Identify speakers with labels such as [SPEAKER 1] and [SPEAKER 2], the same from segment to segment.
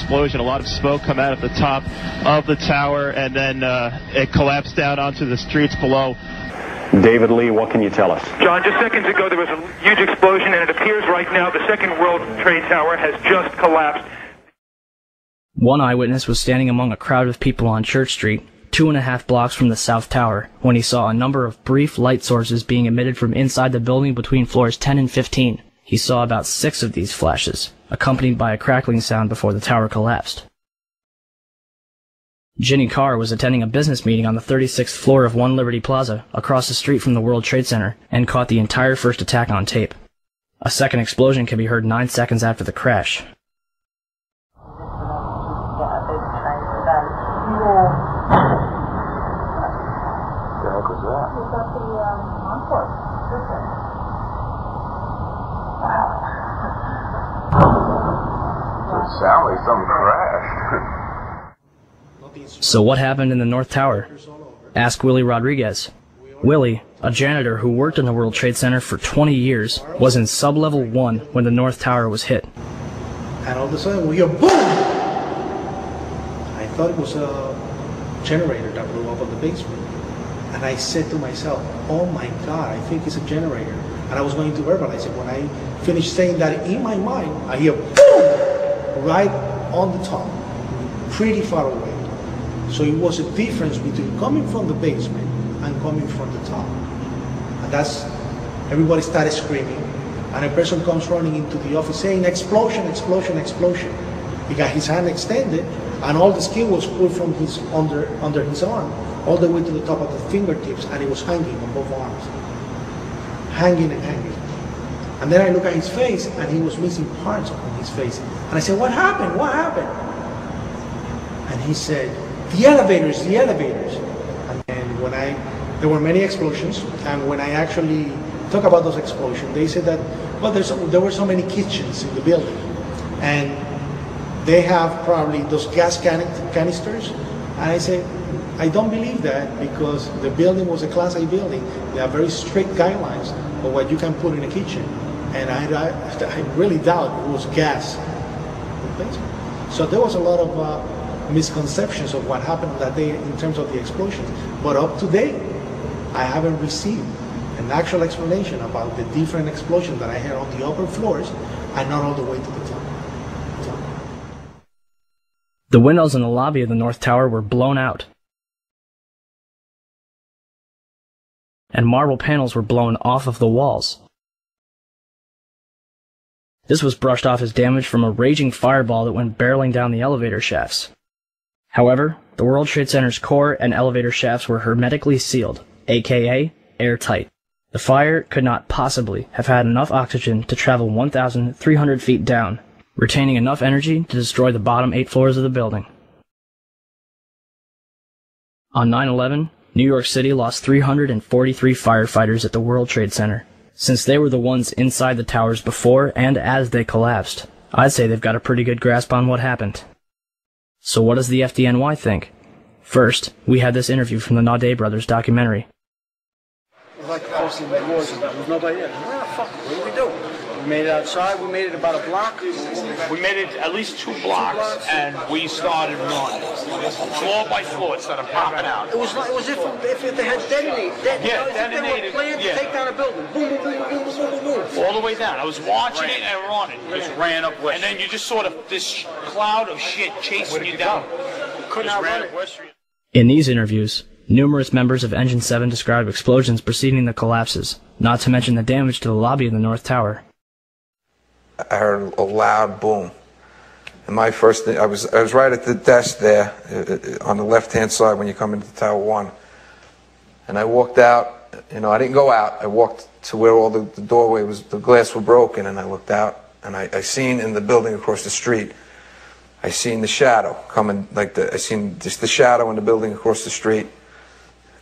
[SPEAKER 1] explosion. A lot of smoke come out at the top of the tower, and then it collapsed down onto the streets below.
[SPEAKER 2] David Lee, what can you tell us?
[SPEAKER 3] John, just seconds ago there was a huge explosion, and it appears right now the second World Trade Tower has just collapsed.
[SPEAKER 4] One eyewitness was standing among a crowd of people on Church Street, 2.5 blocks from the South Tower, when he saw a number of brief light sources being emitted from inside the building between floors 10 and 15. He saw about 6 of these flashes, accompanied by a crackling sound before the tower collapsed. Ginny Carr was attending a business meeting on the 36th floor of One Liberty Plaza, across the street from the World Trade Center, and caught the entire first attack on tape. A second explosion can be heard 9 seconds after the crash.
[SPEAKER 5] It sounded like something crashed.
[SPEAKER 4] So what happened in the North Tower? Ask Willie Rodriguez. Willie, a janitor who worked in the World Trade Center for 20 years, was in sub-level 1 when the North Tower was hit.
[SPEAKER 6] And all of a sudden we hear boom! I thought it was a generator that blew up on the basement. And I said to myself, oh my God, I think it's a generator. And I was going to verbalize it. When I finished saying that in my mind, I hear boom! Right on the top, pretty far away. So it was a difference between coming from the basement and coming from the top. And that's, everybody started screaming. And a person comes running into the office saying, explosion, explosion, explosion. He got his hand extended, and all the skin was pulled from his under his arm, all the way to the top of the fingertips, and it was hanging on both arms. Hanging and hanging. And then I look at his face, and he was missing parts on his face. And I said, what happened? What happened? And he said, the elevators, the elevators. And then there were many explosions, and when I actually talk about those explosions, they said that, well, there were so many kitchens in the building, and they have probably those gas canisters. And I said, I don't believe that, because the building was a Class A building. They have very strict guidelines of what you can put in a kitchen. And I really doubt it was gas replacement. So there was a lot of misconceptions of what happened that day in terms of the explosions. But up to date, I haven't received an actual explanation about the different explosions that I had on the upper floors and not all the way to the top.
[SPEAKER 4] The windows in the lobby of the North Tower were blown out, and marble panels were blown off of the walls. This was brushed off as damage from a raging fireball that went barreling down the elevator shafts. However, the World Trade Center's core and elevator shafts were hermetically sealed, aka airtight. The fire could not possibly have had enough oxygen to travel 1,300 feet down, retaining enough energy to destroy the bottom 8 floors of the building. On 9/11, New York City lost 343 firefighters at the World Trade Center. Since they were the ones inside the towers before and as they collapsed, I'd say they've got a pretty good grasp on what happened. So what does the FDNY think? First, we had this interview from the Naudet Brothers documentary.
[SPEAKER 7] It was like posting the wars and there was nobody there. Ah, fuck, what do we do? We made it outside, we made it about a block.
[SPEAKER 8] We made it at least 2 blocks, and we started running. Floor by floor, it started popping out.
[SPEAKER 7] It was like, it was if they had detonated.
[SPEAKER 8] Detonated.
[SPEAKER 7] They were planned to take down a building. Boom, boom, boom, boom, boom, boom, boom.
[SPEAKER 8] All the way down. I was watching it and running. Just ran up West Street. And then you just sort of, this cloud of shit chasing you down.
[SPEAKER 7] Couldn't outrun it. West Street.
[SPEAKER 4] In these interviews, numerous members of Engine 7 described explosions preceding the collapses, not to mention the damage to the lobby of the North Tower.
[SPEAKER 5] I heard a loud boom. And my first thing, I was right at the desk there, on the left-hand side when you come into Tower 1. And I walked out, I didn't go out. I walked to where all the doorway was, the glass were broken, and I looked out, and I seen in the building across the street, I seen the shadow coming, I seen just the shadow in the building across the street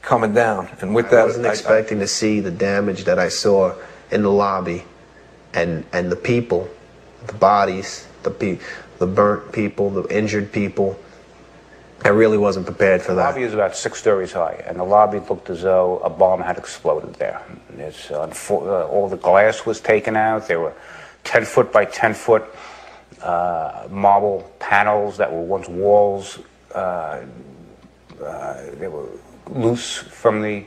[SPEAKER 5] coming down. And with that,
[SPEAKER 9] I wasn't expecting to see the damage that I saw in the lobby. And the people, the bodies, the burnt people, the injured people, I really wasn't prepared for that.
[SPEAKER 8] The lobby is about 6 stories high, and the lobby looked as though a bomb had exploded there. All the glass was taken out. They were 10 foot by 10 foot
[SPEAKER 10] marble panels that were once walls. They were loose from the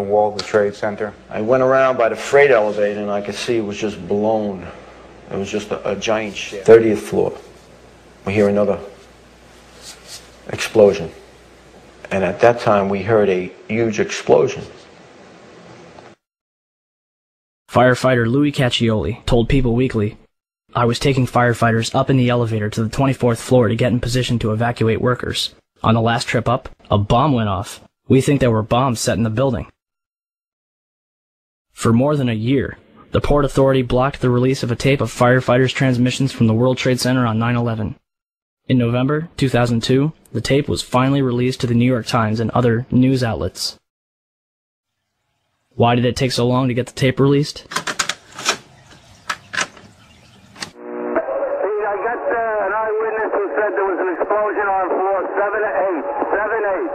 [SPEAKER 10] wall of the Trade Center.
[SPEAKER 7] I went around by the freight elevator and I could see it was just blown. It was just a giant shit. 30th floor. We hear another explosion. And at that time we heard a huge explosion.
[SPEAKER 4] Firefighter Louis Caccioli told People Weekly, "I was taking firefighters up in the elevator to the 24th floor to get in position to evacuate workers. On the last trip up, a bomb went off. We think there were bombs set in the building." For more than a year, the Port Authority blocked the release of a tape of firefighters' transmissions from the World Trade Center on 9/11. In November 2002, the tape was finally released to the New York Times and other news outlets. Why did it take so long to get the tape released?
[SPEAKER 11] I got an eyewitness who said there was an explosion on floor 7-8. 7-8.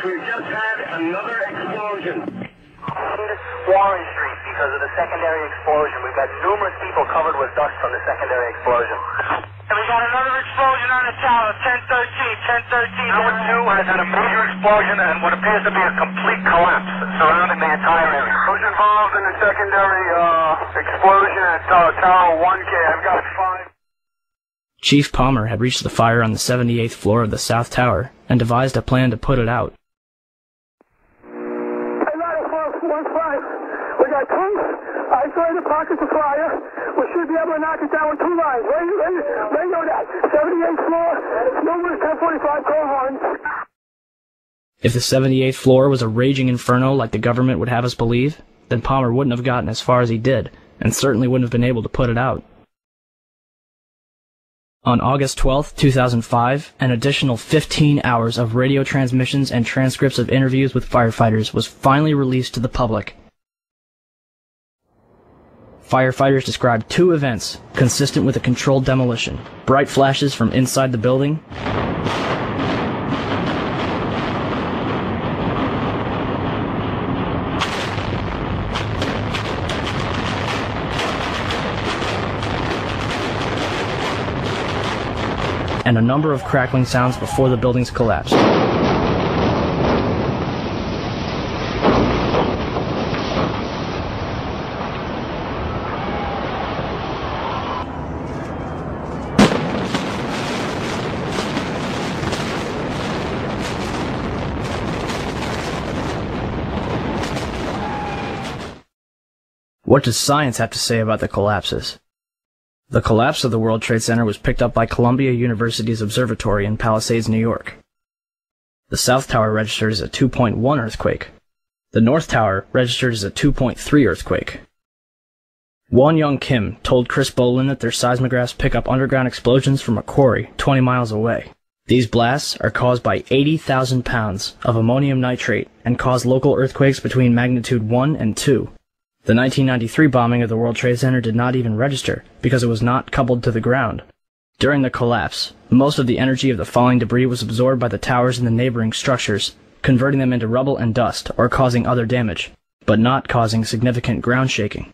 [SPEAKER 11] We've just had another explosion.
[SPEAKER 12] Warren Street because of the secondary explosion. We've got numerous people covered with dust from the secondary explosion.
[SPEAKER 11] And we got another explosion on the tower, 1013, 1013.
[SPEAKER 12] Tower 2 has had a major explosion and what appears to be a complete collapse surrounding the entire area.
[SPEAKER 11] Who's involved in the secondary explosion at Tower 1K? I've got 5.
[SPEAKER 4] Chief Palmer had reached the fire on the 78th floor of the South Tower and devised a plan to put it out.
[SPEAKER 11] We got two isolated pockets of fire. We should be able to knock it down with 2 lines. Right know that. 78th floor, numerous 1045 call horns.
[SPEAKER 4] If the 78th floor was a raging inferno like the government would have us believe, then Palmer wouldn't have gotten as far as he did, and certainly wouldn't have been able to put it out. On August 12, 2005, an additional 15 hours of radio transmissions and transcripts of interviews with firefighters was finally released to the public. Firefighters described 2 events consistent with a controlled demolition: bright flashes from inside the building and a number of crackling sounds before the buildings collapsed. What does science have to say about the collapses? The collapse of the World Trade Center was picked up by Columbia University's observatory in Palisades, New York. The South Tower registered as a 2.1 earthquake. The North Tower registered as a 2.3 earthquake. Won Young Kim told Chris Bolin that their seismographs pick up underground explosions from a quarry 20 miles away. These blasts are caused by 80,000 pounds of ammonium nitrate and cause local earthquakes between magnitude 1 and 2. The 1993 bombing of the World Trade Center did not even register because it was not coupled to the ground. During the collapse, most of the energy of the falling debris was absorbed by the towers and the neighboring structures, converting them into rubble and dust or causing other damage, but not causing significant ground shaking.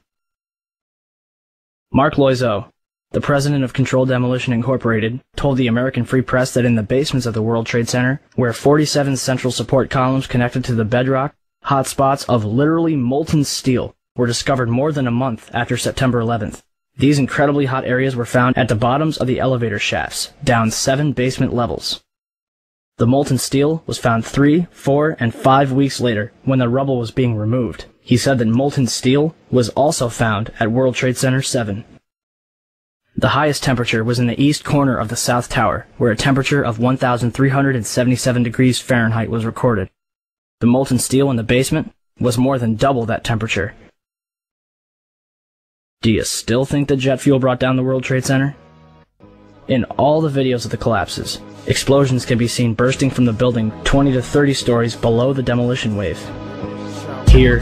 [SPEAKER 4] Mark Loiseau, the president of Controlled Demolition Incorporated, told the American Free Press that in the basements of the World Trade Center, where 47 central support columns connected to the bedrock, hot spots of literally molten steel were discovered more than a month after September 11th. These incredibly hot areas were found at the bottoms of the elevator shafts, down 7 basement levels. The molten steel was found 3, 4, and 5 weeks later when the rubble was being removed. He said that molten steel was also found at World Trade Center 7. The highest temperature was in the east corner of the South Tower, where a temperature of 1,377 degrees Fahrenheit was recorded. The molten steel in the basement was more than double that temperature. Do you still think that jet fuel brought down the World Trade Center? In all the videos of the collapses, explosions can be seen bursting from the building 20 to 30 stories below the demolition wave. Here,